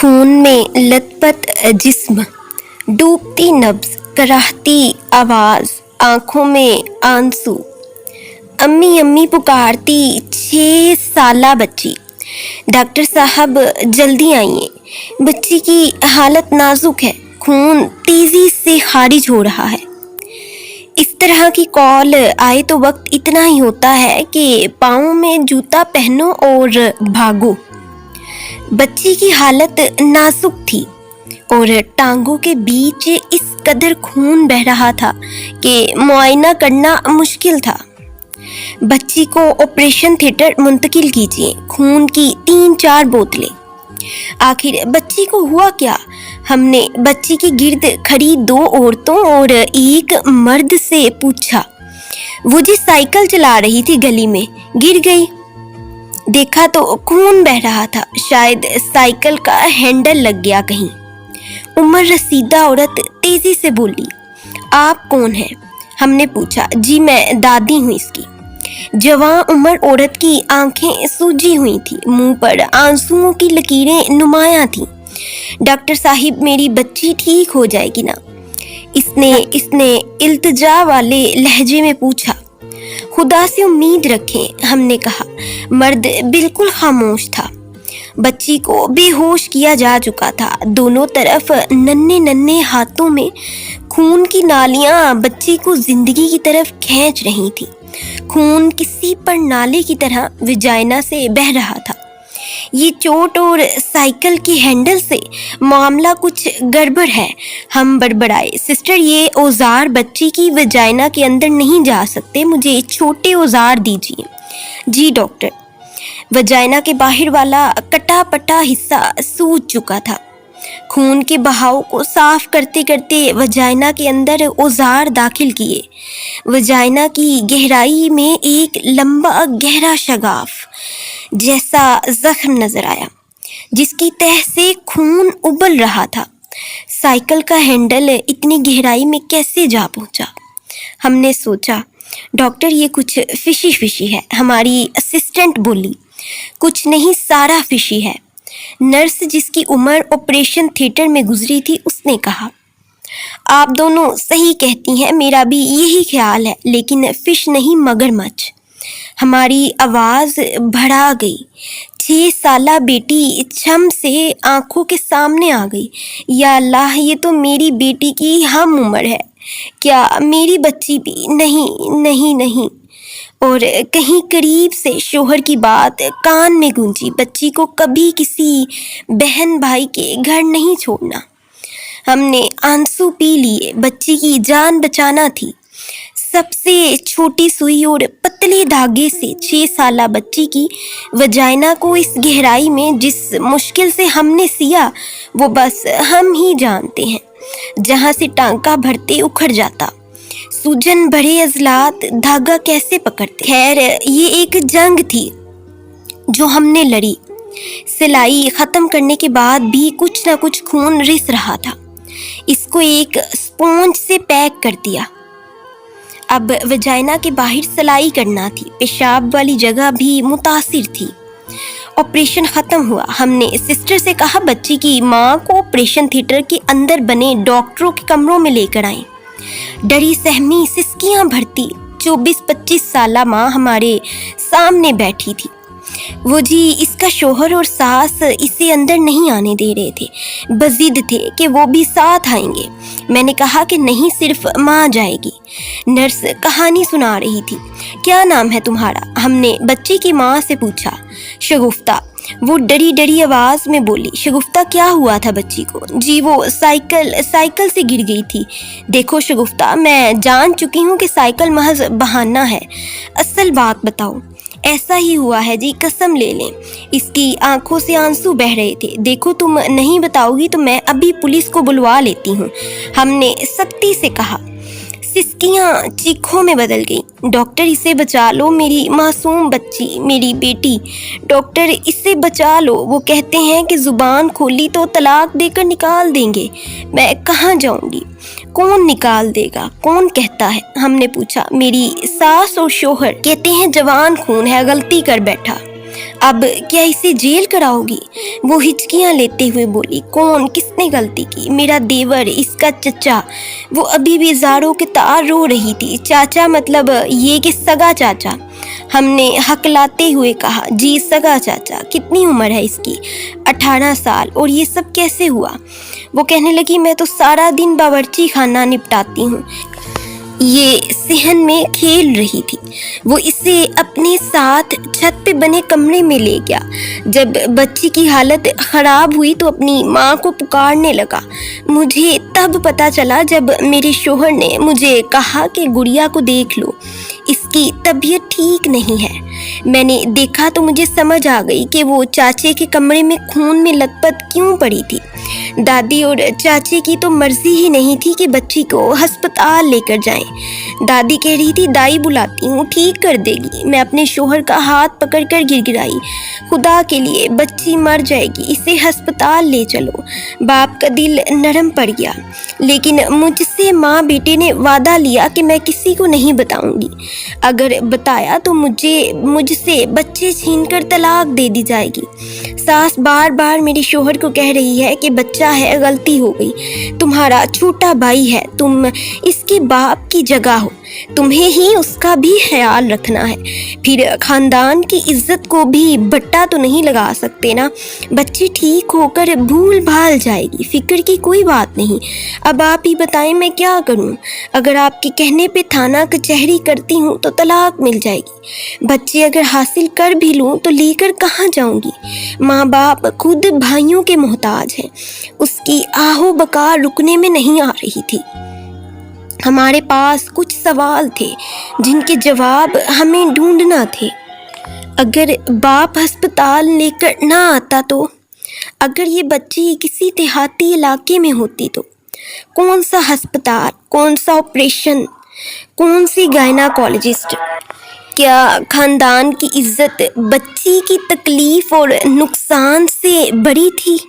खून में लथपथ जिस्म, डूबती नब्ज, कराहती आवाज, आंखों में आंसू। अम्मी अम्मी पुकारती 6 साला बच्ची। डॉक्टर साहब जल्दी आइए, बच्ची की हालत नाजुक है, खून तेजी से खारिज हो रहा है। इस तरह की कॉल आए तो वक्त इतना ही होता है कि पाँव में जूता पहनो और भागो। बच्ची की हालत नाजुक थी और टांगों के बीच इस कदर खून बह रहा था कि मुआयना करना मुश्किल था। बच्ची को ऑपरेशन थिएटर मुंतकिल कीजिए, खून की 3-4 बोतलें। आखिर बच्ची को हुआ क्या? हमने बच्ची की गिर्द खड़ी 2 औरतों और एक मर्द से पूछा। वो जिस साइकिल चला रही थी गली में गिर गई। देखा तो खून बह रहा था, शायद साइकिल का हैंडल लग गया कहीं। उम्र रसीदा औरत तेजी से बोली, आप कौन हैं? हमने पूछा। जी मैं दादी हूँ इसकी। जवान उम्र औरत की आंखें सूजी हुई थी, मुंह पर आंसुओं की लकीरें नुमायां थीं। डॉक्टर साहिब मेरी बच्ची ठीक हो जाएगी ना? इसने इल्तिजा वाले लहजे में पूछा। खुदा से उम्मीद रखें, हमने कहा। मर्द बिल्कुल खामोश था। बच्ची को बेहोश किया जा चुका था। दोनों तरफ नन्हे नन्हे हाथों में खून की नालियां बच्ची को जिंदगी की तरफ खींच रही थी। खून किसी पर नाले की तरह विजाइना से बह रहा था। ये चोट और साइकिल के हैंडल से मामला कुछ गड़बड़ है। हम बड़बड़ाए, सिस्टर ये औजार बच्ची की वजाइना के अंदर नहीं जा सकते, मुझे छोटे औजार दीजिए। जी डॉक्टर। वजाइना के बाहर वाला कटा पटा हिस्सा सूज चुका था। खून के बहाव को साफ करते करते वजाइना के अंदर औजार दाखिल किए। वजाइना की गहराई में एक लंबा गहरा शगाफ जैसा जख्म नजर आया, जिसकी तह से खून उबल रहा था। साइकिल का हैंडल इतनी गहराई में कैसे जा पहुंचा? हमने सोचा। डॉक्टर ये कुछ फिशी फिशी है, हमारी असिस्टेंट बोली। कुछ नहीं, सारा फिशी है। नर्स जिसकी उम्र ऑपरेशन थिएटर में गुजरी थी उसने कहा। आप दोनों सही कहती हैं, मेरा भी यही ख्याल है, लेकिन फिश नहीं मगरमच्छ। हमारी आवाज भड़ा गई। 6 साला बेटी छम से आंखों के सामने आ गई। या अल्लाह, ये तो मेरी बेटी की हम उम्र है। क्या मेरी बच्ची भी? नहीं नहीं नहीं। और कहीं करीब से शोहर की बात कान में गूंजी, बच्ची को कभी किसी बहन भाई के घर नहीं छोड़ना। हमने आंसू पी लिए। बच्ची की जान बचाना थी। सबसे छोटी सुई और पतले धागे से 6 साला बच्ची की वजाइना को इस गहराई में जिस मुश्किल से हमने सिया, वो बस हम ही जानते हैं। जहां से टांका भरते उखड़ जाता, सूजन भरे अजलात धागा कैसे पकड़ते। खैर ये एक जंग थी जो हमने लड़ी। सिलाई खत्म करने के बाद भी कुछ ना कुछ खून रिस रहा था। इसको एक स्पॉन्ज से पैक कर दिया। अब वजाइना के बाहर सिलाई करना थी। पेशाब वाली जगह भी मुतासिर थी। ऑपरेशन खत्म हुआ। हमने सिस्टर से कहा बच्ची की माँ को ऑपरेशन थिएटर के अंदर बने डॉक्टरों के कमरों में लेकर आएं। डरी सहमी सिसकियां भरती 24-25 साला माँ हमारे सामने बैठी थी। वो जी इसका शोहर और सास इसे अंदर नहीं आने दे रहे थे, बजिद थे कि वो भी साथ आएंगे। मैंने कहा कि नहीं, सिर्फ माँ जाएगी। नर्स कहानी सुना रही थी। क्या नाम है तुम्हारा? हमने बच्ची की माँ से पूछा। शगुफ्ता, वो डरी डरी आवाज में बोली। शगुफ्ता, क्या हुआ था बच्ची को? जी वो साइकिल से गिर गई थी। देखो शगुफ्ता, मैं जान चुकी हूँ कि साइकिल महज बहाना है, असल बात बताओ। ऐसा ही हुआ है जी, कसम ले लें। इसकी आंखों से आंसू बह रहे थे। देखो तुम नहीं बताओगी तो मैं अभी पुलिस को बुलवा लेती हूँ, हमने सख्ती से कहा। सिसकियां चीखों में बदल गई। डॉक्टर इसे बचा लो, मेरी मासूम बच्ची, मेरी बेटी। डॉक्टर इसे बचा लो, वो कहते हैं कि जुबान खोली तो तलाक देकर निकाल देंगे। मैं कहाँ जाऊंगी? कौन निकाल देगा? कौन कहता है? हमने पूछा। मेरी सास और शोहर कहते हैं जवान खून है, गलती कर बैठा। अब क्या इसे जेल कराओगी? वो हिचकियां लेते हुए बोली। कौन, किसने गलती की? मेरा देवर, इसका चचा। वो अभी भी ज़ारों के तार रो रही थी। चाचा मतलब ये कि सगा चाचा। हमने हकलाते हुए कहा, जी सगा चाचा। कितनी उम्र है इसकी? 18 साल। और ये सब कैसे हुआ? वो कहने लगी, मैं तो सारा दिन बावर्ची खाना निपटाती हूँ। ये सहन में खेल रही थी। वो इसे अपने साथ छत पे बने कमरे में ले गया। जब बच्ची की हालत ख़राब हुई तो अपनी माँ को पुकारने लगा। मुझे तब पता चला जब मेरे शोहर ने मुझे कहा कि गुड़िया को देख लो, इसकी तबीयत ठीक नहीं है। मैंने देखा तो मुझे समझ आ गई कि वो चाचे के कमरे में खून में लथपथ क्यों पड़ी थी। दादी और चाचे की तो मर्जी ही नहीं थी कि बच्ची को अस्पताल लेकर जाएं। दादी कह रही थी, दाई बुलाती हूँ, ठीक कर देगी। मैं अपने शोहर का हाथ पकड़कर गिड़गिड़ाई, खुदा के लिए बच्ची मर जाएगी, इसे अस्पताल ले चलो। बाप का दिल नरम पड़ गया, लेकिन मुझसे माँ बेटे ने वादा लिया कि मैं किसी को नहीं बताऊंगी। अगर बताया तो मुझसे बच्चे छीनकर तलाक दे दी जाएगी। सास बार बार मेरे शोहर को कह रही है कि बच्चा है, गलती हो गई, तुम्हारा छोटा भाई है, तुम इसके बाप की जगह हो, तुम्हें ही उसका भी ख्याल रखना है। फिर खानदान की इज्जत को भी बट्टा तो नहीं लगा सकते ना। बच्ची ठीक होकर भूल भाल जाएगी, फिक्र की कोई बात नहीं। अब आप ही बताएं मैं क्या करूं? अगर आपके कहने पे थाना कचहरी करती हूं तो तलाक मिल जाएगी। बच्चे अगर हासिल कर भी लूं तो लेकर कहाँ जाऊंगी? माँ बाप खुद भाइयों के मोहताज हैं। उसकी आहो बका रुकने में नहीं आ रही थी। हमारे पास कुछ सवाल थे जिनके जवाब हमें ढूंढना थे। अगर बाप अस्पताल लेकर ना आता तो? अगर ये बच्ची किसी देहाती इलाके में होती तो? कौन सा अस्पताल, कौन सा ऑपरेशन, कौन सी गायनाकोलॉजिस्ट? क्या खानदान की इज्जत बच्ची की तकलीफ और नुकसान से बड़ी थी?